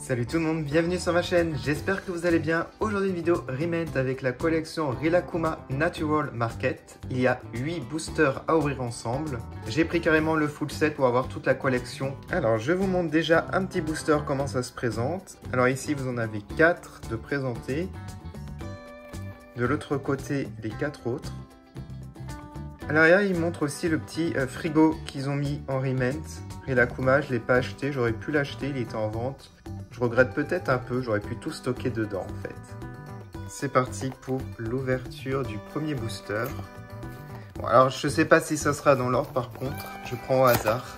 Salut tout le monde, bienvenue sur ma chaîne, j'espère que vous allez bien. Aujourd'hui une vidéo Riment avec la collection Rilakkuma Natural Market. Il y a 8 boosters à ouvrir ensemble. J'ai pris carrément le full set pour avoir toute la collection. Alors je vous montre déjà un petit booster comment ça se présente. Alors ici vous en avez 4 de présentés. De l'autre côté les 4 autres. À l'arrière il montre aussi le petit frigo qu'ils ont mis en Riment. Rilakkuma, je ne l'ai pas acheté, j'aurais pu l'acheter, il était en vente. Je regrette peut-être un peu, j'aurais pu tout stocker dedans en fait. C'est parti pour l'ouverture du premier booster. Bon, alors je sais pas si ça sera dans l'ordre par contre, je prends au hasard.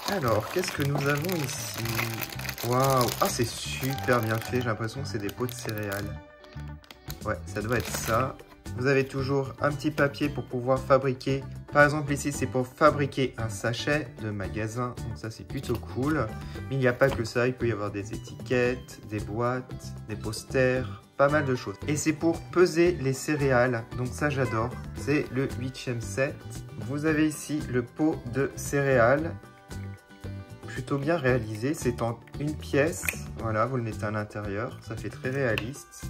Alors, qu'est-ce que nous avons ici? Waouh! Ah, c'est super bien fait, j'ai l'impression que c'est des pots de céréales. Ouais, ça doit être ça. Vous avez toujours un petit papier pour pouvoir fabriquer. Par exemple ici c'est pour fabriquer un sachet de magasin, donc ça c'est plutôt cool. Mais il n'y a pas que ça, il peut y avoir des étiquettes, des boîtes, des posters, pas mal de choses. Et c'est pour peser les céréales, donc ça j'adore. C'est le 8e set. Vous avez ici le pot de céréales, plutôt bien réalisé. C'est en une pièce, voilà, vous le mettez à l'intérieur, ça fait très réaliste.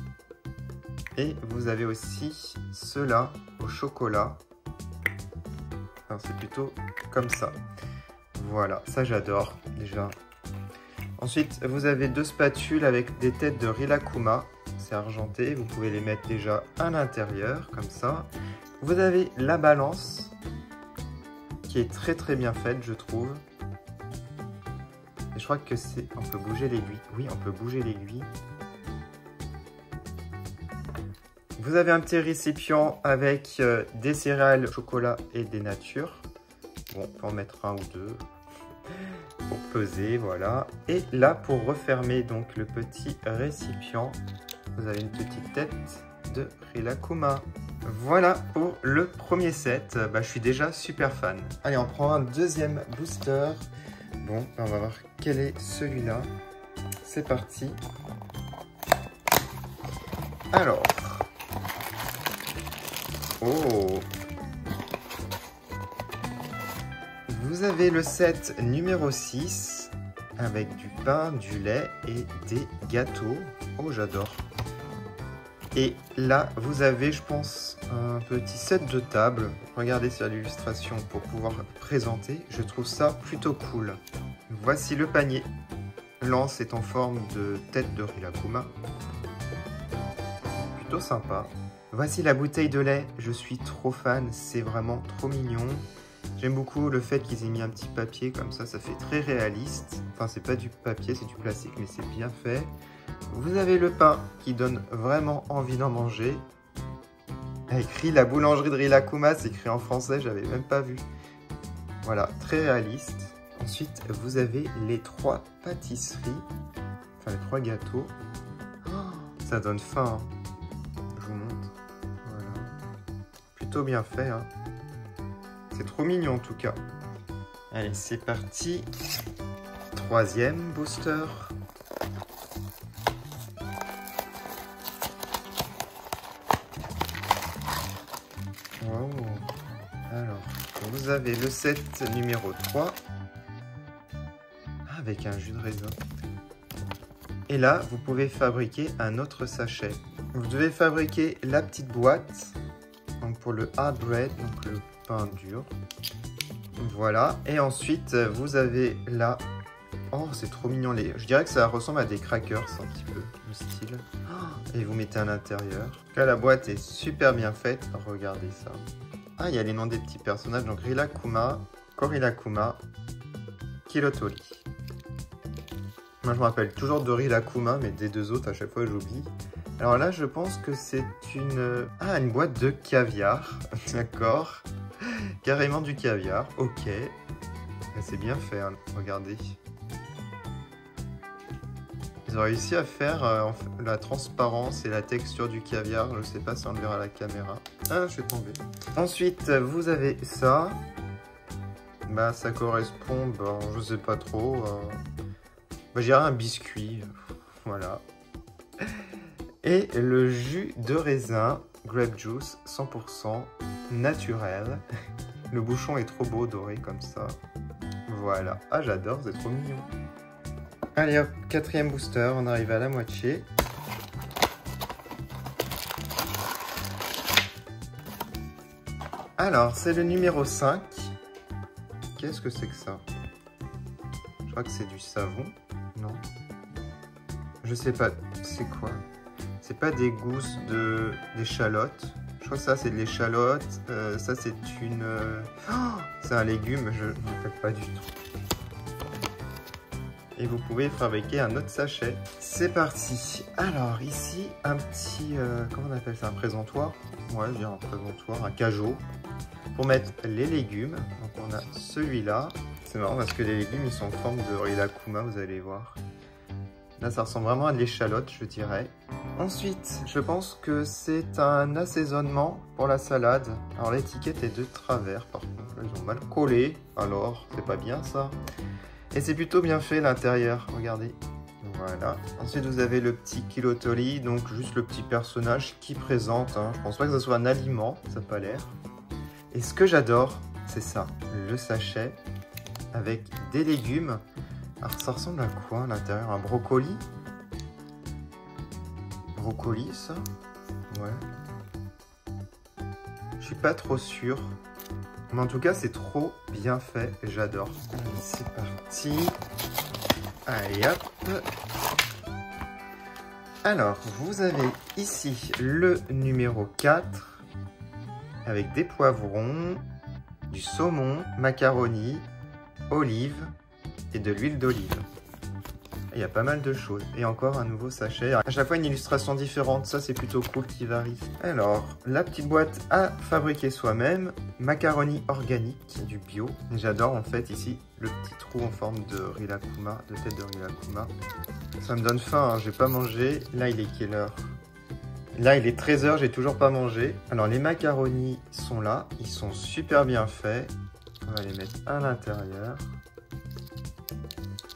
Et vous avez aussi ceux-là au chocolat. Alors c'est plutôt comme ça. Voilà, ça j'adore déjà. Ensuite, vous avez 2 spatules avec des têtes de Rilakkuma. C'est argenté, vous pouvez les mettre déjà à l'intérieur, comme ça. Vous avez la balance, qui est très bien faite, je trouve. Et je crois que c'est... On peut bouger l'aiguille. Oui, on peut bouger l'aiguille. Vous avez un petit récipient avec des céréales, chocolat et des natures. Bon, on peut en mettre un ou deux pour peser, voilà. Et là, pour refermer donc le petit récipient, vous avez une petite tête de Rilakkuma. Voilà pour le premier set. Bah, je suis déjà super fan. Allez, on prend un deuxième booster. Bon, on va voir quel est celui-là. C'est parti. Alors... Oh! Vous avez le set numéro 6 avec du pain, du lait et des gâteaux. Oh, j'adore! Et là, vous avez, je pense, un petit set de table. Regardez sur l'illustration pour pouvoir présenter. Je trouve ça plutôt cool. Voici le panier. L'anse est en forme de tête de Rilakkuma. Plutôt sympa. Voici la bouteille de lait, je suis trop fan, c'est vraiment trop mignon. J'aime beaucoup le fait qu'ils aient mis un petit papier comme ça fait très réaliste. Enfin, c'est pas du papier, c'est du plastique, mais c'est bien fait. Vous avez le pain qui donne vraiment envie d'en manger. Écrit la boulangerie de Rilakkuma, c'est écrit en français, j'avais même pas vu. Voilà, très réaliste. Ensuite, vous avez les 3 pâtisseries, enfin les 3 gâteaux. Oh, ça donne faim, hein. Je vous montre. Voilà. Plutôt bien fait, hein. C'est trop mignon en tout cas. Allez, c'est parti. 3e booster. Oh. Alors, vous avez le set numéro 3. Avec un jus de raisin. Et là, vous pouvez fabriquer un autre sachet. Vous devez fabriquer la petite boîte, donc pour le hard bread, donc le pain dur. Voilà. Et ensuite, vous avez là... Oh, c'est trop mignon. Je dirais que ça ressemble à des crackers, un petit peu, le style. Et vous mettez à l'intérieur. Là, la boîte est super bien faite. Regardez ça. Ah, il y a les noms des petits personnages. Donc, Rilakkuma, Korilakkuma, Kilotori. Moi, je me rappelle toujours de Rilakkuma, mais des 2 autres, à chaque fois, j'oublie. Alors là, je pense que c'est une... Ah, une boîte de caviar. D'accord. Carrément du caviar. Ok. C'est bien fait, hein. Regardez. Ils ont réussi à faire la transparence et la texture du caviar. Je sais pas si on le verra à la caméra. Ah, je suis tombé. Ensuite, vous avez ça. Bah, ça correspond, bon, je sais pas trop. Bah, je dirais un biscuit. Voilà. Et le jus de raisin, grape juice, 100% naturel. Le bouchon est trop beau, doré comme ça. Voilà. Ah, j'adore, c'est trop mignon. Allez hop, 4e booster, on arrive à la moitié. Alors, c'est le numéro 5. Qu'est-ce que c'est que ça? Je crois que c'est du savon. Non. Je sais pas, c'est quoi? C'est pas des gousses d'échalotes. Je crois que ça, c'est de l'échalote. Ça, c'est une... Oh, c'est un légume, je ne sais pas du tout. Et vous pouvez fabriquer un autre sachet. C'est parti. Alors, ici, un petit... comment on appelle ça? Un présentoir? Ouais, je dirais un présentoir, un cajot. Pour mettre les légumes. Donc, on a celui-là. C'est marrant parce que les légumes, ils sont en forme de Rilakkuma, vous allez voir. Là, ça ressemble vraiment à de l'échalote, je dirais. Ensuite, je pense que c'est un assaisonnement pour la salade. Alors, l'étiquette est de travers, par contre. Là, ils ont mal collé. Alors, c'est pas bien, ça. Et c'est plutôt bien fait, l'intérieur. Regardez. Voilà. Ensuite, vous avez le petit Kilotori. Donc, juste le petit personnage qui présente. Hein. Je pense pas que ce soit un aliment. Ça n'a pas l'air. Et ce que j'adore, c'est ça. Le sachet avec des légumes. Alors ça ressemble à quoi à l'intérieur? Un brocoli? Brocoli ça? Ouais. Je suis pas trop sûr. Mais en tout cas c'est trop bien fait. J'adore. Allez, c'est parti. Allez hop. Alors vous avez ici le numéro 4. Avec des poivrons, du saumon, macaroni, olives et de l'huile d'olive. Il y a pas mal de choses. Et encore un nouveau sachet. À chaque fois une illustration différente. Ça c'est plutôt cool qui varie. Alors, la petite boîte à fabriquer soi-même. Macaroni organique, du bio. Et j'adore en fait ici le petit trou en forme de Rilakkuma, de tête de Rilakkuma. Ça me donne faim, hein. J'ai pas mangé. Là il est quelle heure? Là, il est 13 h, j'ai toujours pas mangé. Alors, les macaronis sont là. Ils sont super bien faits. On va les mettre à l'intérieur.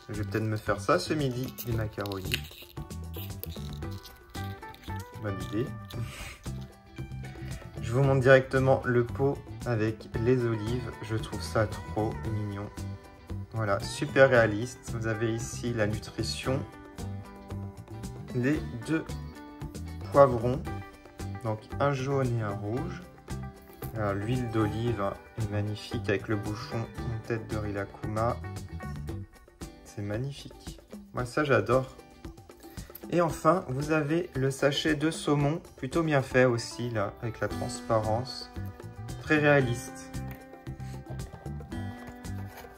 Je vais peut-être me faire ça ce midi, les macaronis. Bonne idée. Je vous montre directement le pot avec les olives. Je trouve ça trop mignon. Voilà, super réaliste. Vous avez ici la nutrition. Les deux poivrons, donc un jaune et un rouge. L'huile d'olive est magnifique avec le bouchon en tête de Rilakkuma. C'est magnifique. Moi ça j'adore. Et enfin vous avez le sachet de saumon, plutôt bien fait aussi là, avec la transparence. Très réaliste.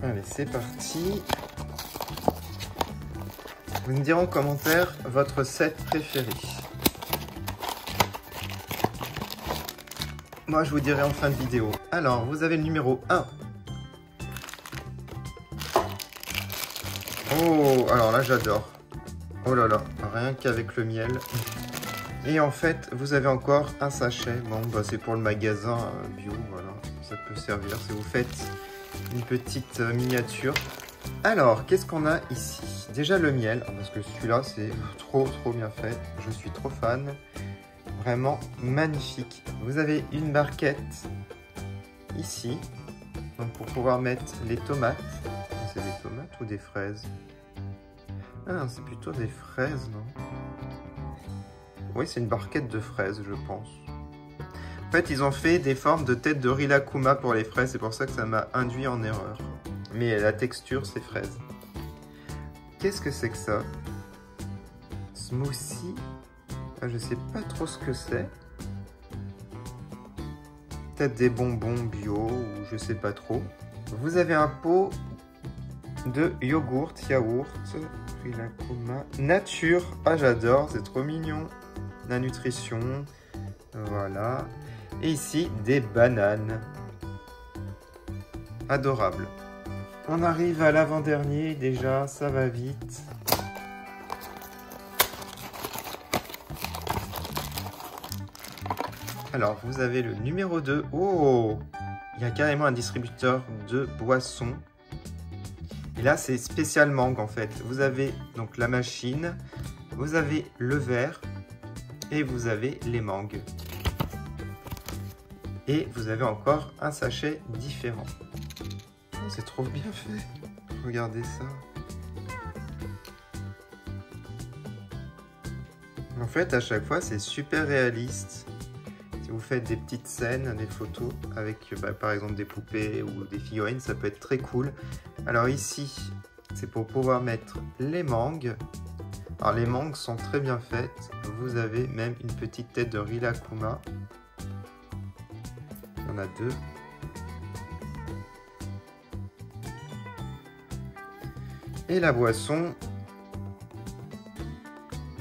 Allez c'est parti. Vous me direz en commentaire votre set préféré. Moi, je vous dirai en fin de vidéo. Alors, vous avez le numéro 1. Oh, alors là, j'adore. Oh là là, rien qu'avec le miel. Et en fait, vous avez encore un sachet. Bon, bah, c'est pour le magasin bio, voilà. Ça peut servir si vous faites une petite miniature. Alors, qu'est-ce qu'on a ici? Déjà le miel, parce que celui-là, c'est trop bien fait. Je suis trop fan. Vraiment magnifique. Vous avez une barquette ici, donc pour pouvoir mettre les tomates. C'est des tomates ou des fraises? Ah, c'est plutôt des fraises, non? Oui, c'est une barquette de fraises, je pense. En fait, ils ont fait des formes de tête de Rilakkuma pour les fraises, c'est pour ça que ça m'a induit en erreur. Mais la texture, c'est fraise. Qu'est-ce que c'est que ça? Smoothie? Je sais pas trop ce que c'est. Peut-être des bonbons bio ou je sais pas trop. Vous avez un pot de yaourt Rilakkuma nature. Ah j'adore, c'est trop mignon. La nutrition, voilà. Et ici des bananes. Adorable. On arrive à l'avant-dernier déjà, ça va vite. Alors, vous avez le numéro 2. Oh! Il y a carrément un distributeur de boissons. Et là, c'est spécial mangue, en fait. Vous avez donc la machine, vous avez le verre et vous avez les mangues. Et vous avez encore un sachet différent. Oh, c'est trop bien fait. Regardez ça. En fait, à chaque fois, c'est super réaliste. Si vous faites des petites scènes, des photos avec par exemple des poupées ou des figurines, ça peut être très cool. Alors ici, c'est pour pouvoir mettre les mangues. Alors les mangues sont très bien faites. Vous avez même une petite tête de Rilakkuma. Il y en a deux. Et la boisson,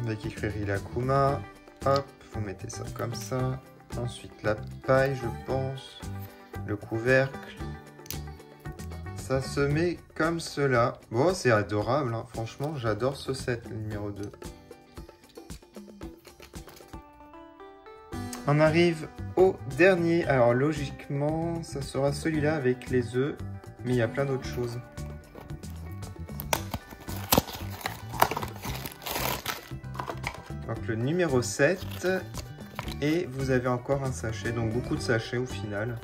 avec écrit Rilakkuma. Hop, vous mettez ça comme ça. Ensuite la paille, je pense. Le couvercle. Ça se met comme cela. Bon, c'est adorable, hein. Franchement, j'adore ce set, le numéro 2. On arrive au dernier. Alors, logiquement, ça sera celui-là avec les œufs. Mais il y a plein d'autres choses. Donc, le numéro 7. Et vous avez encore un sachet. Donc, beaucoup de sachets au final.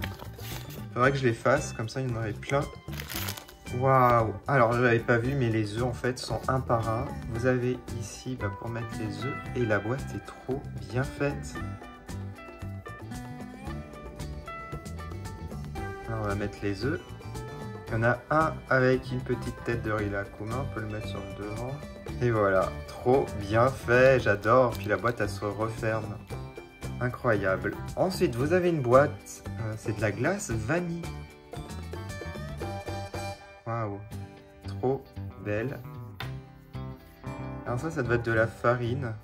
Il faudrait que je les fasse. Comme ça, il y en aurait plein. Waouh! Alors, je l'avais pas vu, mais les œufs, en fait, sont un par un. Vous avez ici, pour mettre les œufs. Et la boîte est trop bien faite. Alors, on va mettre les œufs. Il y en a un avec une petite tête de Rilakkuma. On peut le mettre sur le devant. Et voilà, trop bien fait. J'adore. Puis la boîte, elle se referme. Incroyable. Ensuite, vous avez une boîte. C'est de la glace vanille. Waouh, trop belle. Alors ça doit être de la farine.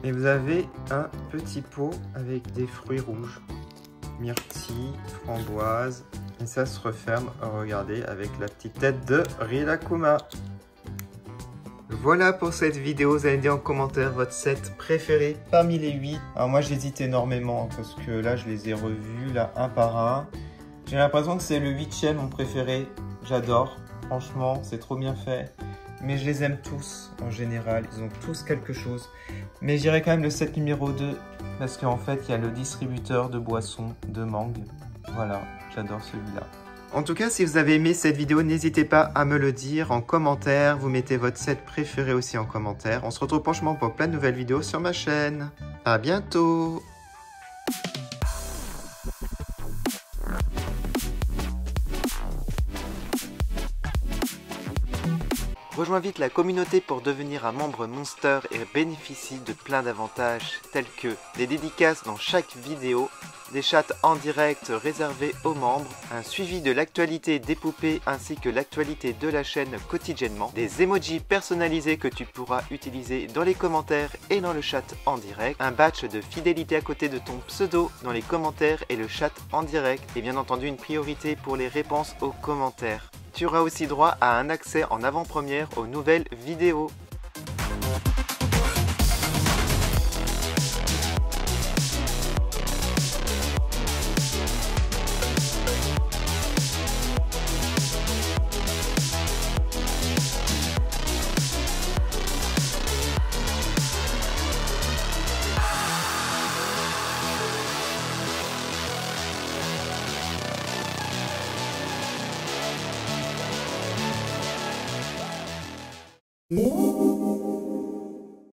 Et vous avez un petit pot avec des fruits rouges. Myrtille, framboise. Et ça se referme, regardez, avec la petite tête de Rilakkuma. Voilà pour cette vidéo, vous allez me dire en commentaire votre set préféré parmi les 8. Alors moi j'hésite énormément parce que là je les ai revus là un par un. J'ai l'impression que c'est le 8e mon préféré, j'adore, franchement c'est trop bien fait. Mais je les aime tous en général, ils ont tous quelque chose. Mais j'irai quand même le set numéro 2 parce qu'en fait il y a le distributeur de boissons de mangue. Voilà, j'adore celui-là. En tout cas, si vous avez aimé cette vidéo, n'hésitez pas à me le dire en commentaire. Vous mettez votre set préféré aussi en commentaire. On se retrouve prochainement pour plein de nouvelles vidéos sur ma chaîne. À bientôt! Rejoins vite la communauté pour devenir un membre Monster et bénéficie de plein d'avantages tels que des dédicaces dans chaque vidéo, des chats en direct réservés aux membres, un suivi de l'actualité des poupées ainsi que l'actualité de la chaîne quotidiennement, des emojis personnalisés que tu pourras utiliser dans les commentaires et dans le chat en direct, un badge de fidélité à côté de ton pseudo dans les commentaires et le chat en direct, et bien entendu une priorité pour les réponses aux commentaires. Tu auras aussi droit à un accès en avant-première aux nouvelles vidéos. Música